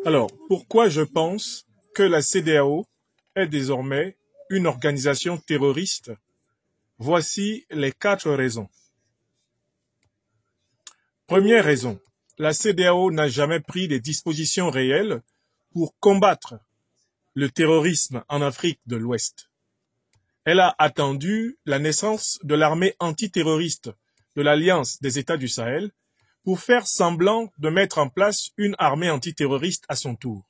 Alors, pourquoi je pense que la CEDEAO est désormais une organisation terroriste? Voici les 4 raisons. Première raison, la CEDEAO n'a jamais pris des dispositions réelles pour combattre le terrorisme en Afrique de l'Ouest. Elle a attendu la naissance de l'armée antiterroriste de l'Alliance des États du Sahel pour faire semblant de mettre en place une armée antiterroriste à son tour.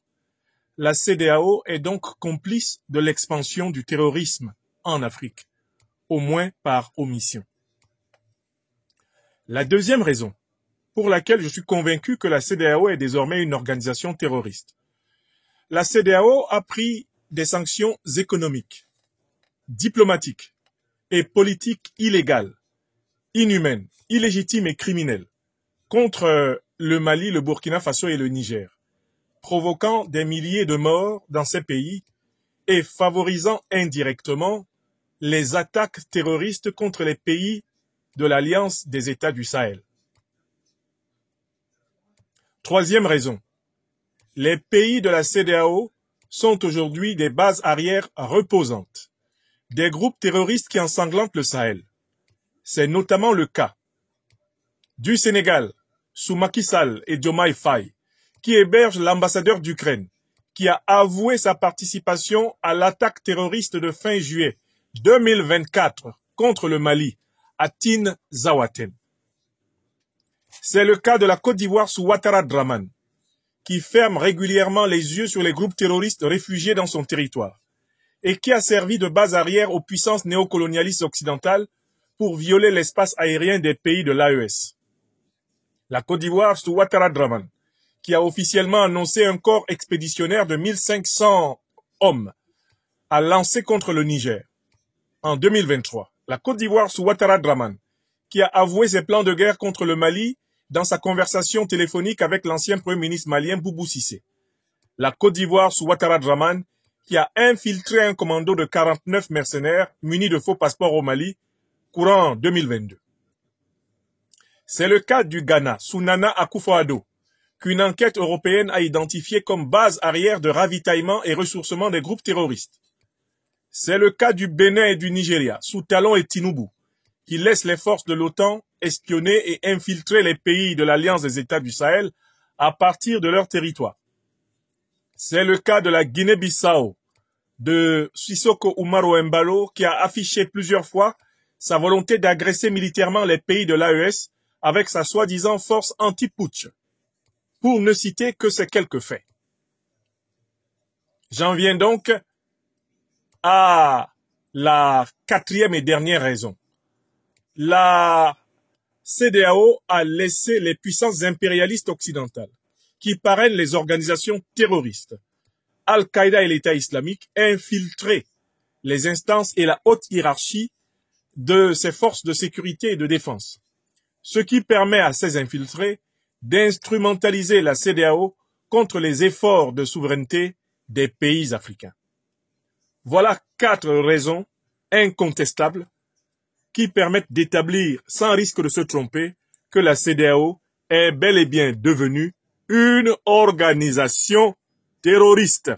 La CEDEAO est donc complice de l'expansion du terrorisme en Afrique, au moins par omission. La deuxième raison pour laquelle je suis convaincu que la CEDEAO est désormais une organisation terroriste. La CEDEAO a pris des sanctions économiques, diplomatiques et politiques illégales, inhumaines, illégitimes et criminelles contre le Mali, le Burkina Faso et le Niger, provoquant des milliers de morts dans ces pays et favorisant indirectement les attaques terroristes contre les pays de l'Alliance des États du Sahel. Troisième raison, les pays de la CEDEAO sont aujourd'hui des bases arrières reposantes, des groupes terroristes qui ensanglantent le Sahel. C'est notamment le cas du Sénégal, sous Macky Sall et Diomaye Faye, qui héberge l'ambassadeur d'Ukraine, qui a avoué sa participation à l'attaque terroriste de fin juillet 2024 contre le Mali, à Tine Zaouaten. C'est le cas de la Côte d'Ivoire sous Ouattara Draman, qui ferme régulièrement les yeux sur les groupes terroristes réfugiés dans son territoire, et qui a servi de base arrière aux puissances néocolonialistes occidentales pour violer l'espace aérien des pays de l'AES. La Côte d'Ivoire sous Ouattara Draman, qui a officiellement annoncé un corps expéditionnaire de 1500 hommes à lancer contre le Niger. En 2023, la Côte d'Ivoire sous Ouattara Draman, qui a avoué ses plans de guerre contre le Mali dans sa conversation téléphonique avec l'ancien Premier ministre malien Boubou Cissé. La Côte d'Ivoire sous Ouattara Draman, qui a infiltré un commando de 49 mercenaires munis de faux passeports au Mali, courant 2022. C'est le cas du Ghana sous Nana Akufo-Addo, qu'une enquête européenne a identifié comme base arrière de ravitaillement et ressourcement des groupes terroristes. C'est le cas du Bénin et du Nigeria, sous Talon et Tinubu, qui laissent les forces de l'OTAN espionner et infiltrer les pays de l'Alliance des États du Sahel à partir de leur territoire. C'est le cas de la Guinée-Bissau, de Sissoko Umaro Embalo, qui a affiché plusieurs fois sa volonté d'agresser militairement les pays de l'AES avec sa soi-disant force anti-putsch, pour ne citer que ces quelques faits. J'en viens donc à la 4e et dernière raison. La CEDEAO a laissé les puissances impérialistes occidentales, qui parrainent les organisations terroristes, Al-Qaïda et l'État islamique, infiltrer les instances et la haute hiérarchie de ces forces de sécurité et de défense, ce qui permet à ces infiltrés d'instrumentaliser la CEDEAO contre les efforts de souveraineté des pays africains. Voilà 4 raisons incontestables qui permettent d'établir, sans risque de se tromper, que la CEDEAO est bel et bien devenue une organisation terroriste.